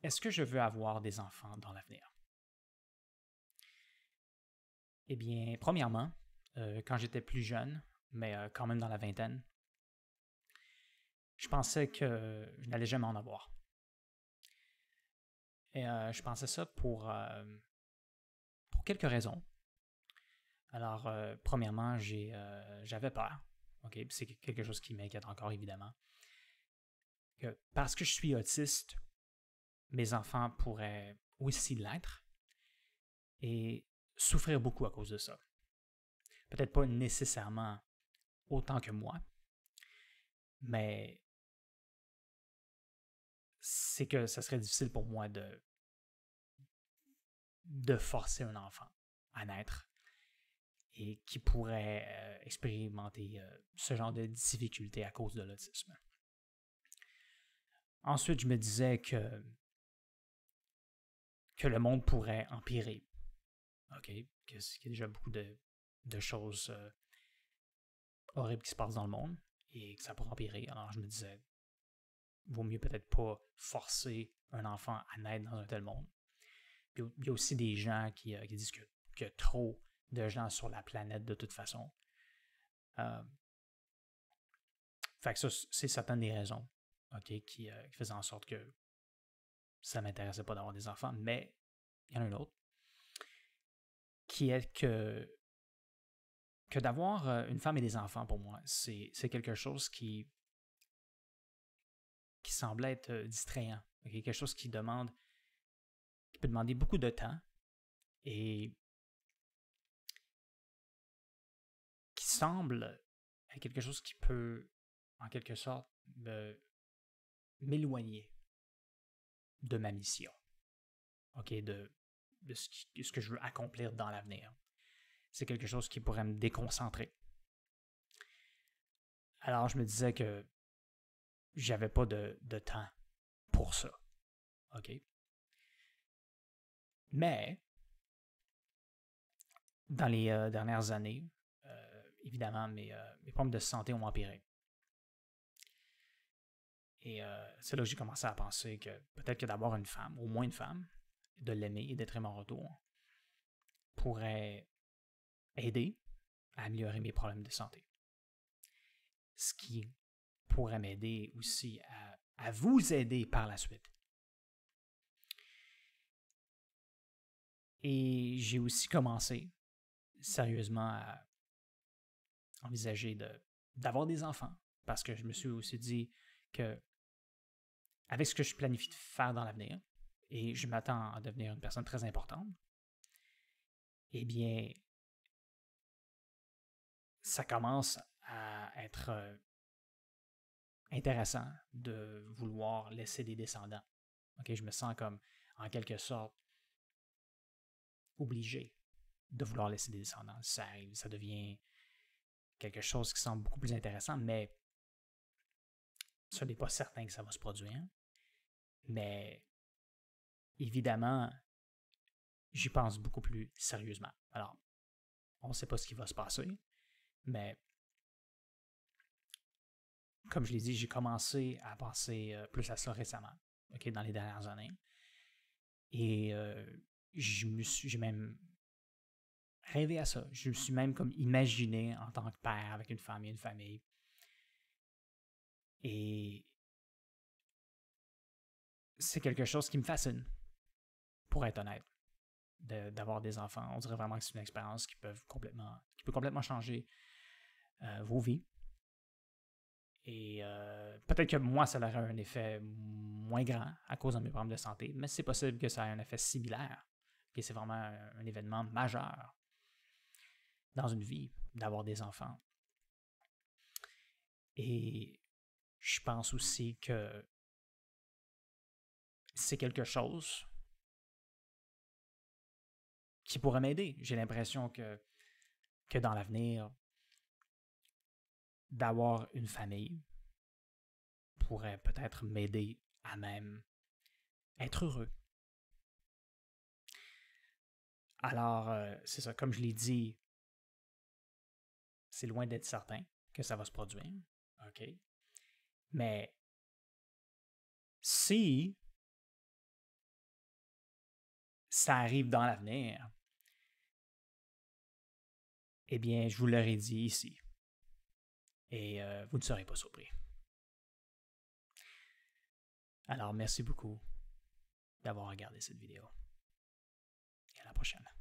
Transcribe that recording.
est-ce que je veux avoir des enfants dans l'avenir? Eh bien, premièrement, quand j'étais plus jeune, mais quand même dans la vingtaine, je pensais que je n'allais jamais en avoir. Et je pensais ça pour quelques raisons. Alors, premièrement, j'avais peur. OK? C'est quelque chose qui m'inquiète encore, évidemment. Que parce que je suis autiste, mes enfants pourraient aussi l'être et souffrir beaucoup à cause de ça. Peut-être pas nécessairement autant que moi, mais c'est que ça serait difficile pour moi de forcer un enfant à naître et qui pourrait expérimenter ce genre de difficultés à cause de l'autisme. Ensuite, je me disais que le monde pourrait empirer. OK? Qu'il y a déjà beaucoup de choses horribles qui se passent dans le monde et que ça pourrait empirer. Alors, je me disais, vaut mieux peut-être pas forcer un enfant à naître dans un tel monde. Puis, il y a aussi des gens qui disent qu'il y a trop de gens sur la planète de toute façon. Fait que ça, c'est certaines des raisons, OK, qui faisaient en sorte que ça ne m'intéressait pas d'avoir des enfants, mais il y en a une autre, qui est que d'avoir une femme et des enfants, pour moi, c'est quelque chose qui semble être distrayant, okay? Quelque chose qui peut demander beaucoup de temps et qui semble être quelque chose qui peut, en quelque sorte, m'éloigner de ma mission, OK, de ce que je veux accomplir dans l'avenir. C'est quelque chose qui pourrait me déconcentrer. Alors, je me disais que j'avais pas de temps pour ça. OK? Mais, dans les dernières années, évidemment, mes problèmes de santé ont empiré. Et c'est là que j'ai commencé à penser que peut-être que d'avoir une femme, au moins une femme, de l'aimer et d'être aimé en retour, pourrait aider à améliorer mes problèmes de santé. Ce qui pourrait m'aider aussi à vous aider par la suite. Et j'ai aussi commencé sérieusement à envisager d'avoir des enfants parce que je me suis aussi dit que avec ce que je planifie de faire dans l'avenir, et je m'attends à devenir une personne très importante, eh bien, ça commence à être intéressant de vouloir laisser des descendants. Okay? Je me sens comme, en quelque sorte, obligé de vouloir laisser des descendants. Ça arrive, ça devient quelque chose qui semble beaucoup plus intéressant, mais ce n'est pas certain que ça va se produire. Mais évidemment, j'y pense beaucoup plus sérieusement. Alors, on ne sait pas ce qui va se passer, mais comme je l'ai dit, j'ai commencé à penser plus à ça récemment, okay, dans les dernières années. Et j'ai même rêvé à ça. Je me suis même comme imaginé en tant que père avec une femme et une famille. Et c'est quelque chose qui me fascine, pour être honnête, d'avoir des enfants. On dirait vraiment que c'est une expérience qui peut complètement changer vos vies. Et peut-être que moi, ça aurait un effet moins grand à cause de mes problèmes de santé, mais c'est possible que ça ait un effet similaire. Et c'est vraiment un événement majeur dans une vie d'avoir des enfants. Et je pense aussi que c'est quelque chose qui pourrait m'aider. J'ai l'impression que dans l'avenir, d'avoir une famille pourrait peut-être m'aider à même être heureux. Alors, c'est ça, comme je l'ai dit, c'est loin d'être certain que ça va se produire. OK? Mais si ça arrive dans l'avenir, eh bien, je vous l'aurais dit ici. Et vous ne serez pas surpris. Alors, merci beaucoup d'avoir regardé cette vidéo. Et à la prochaine.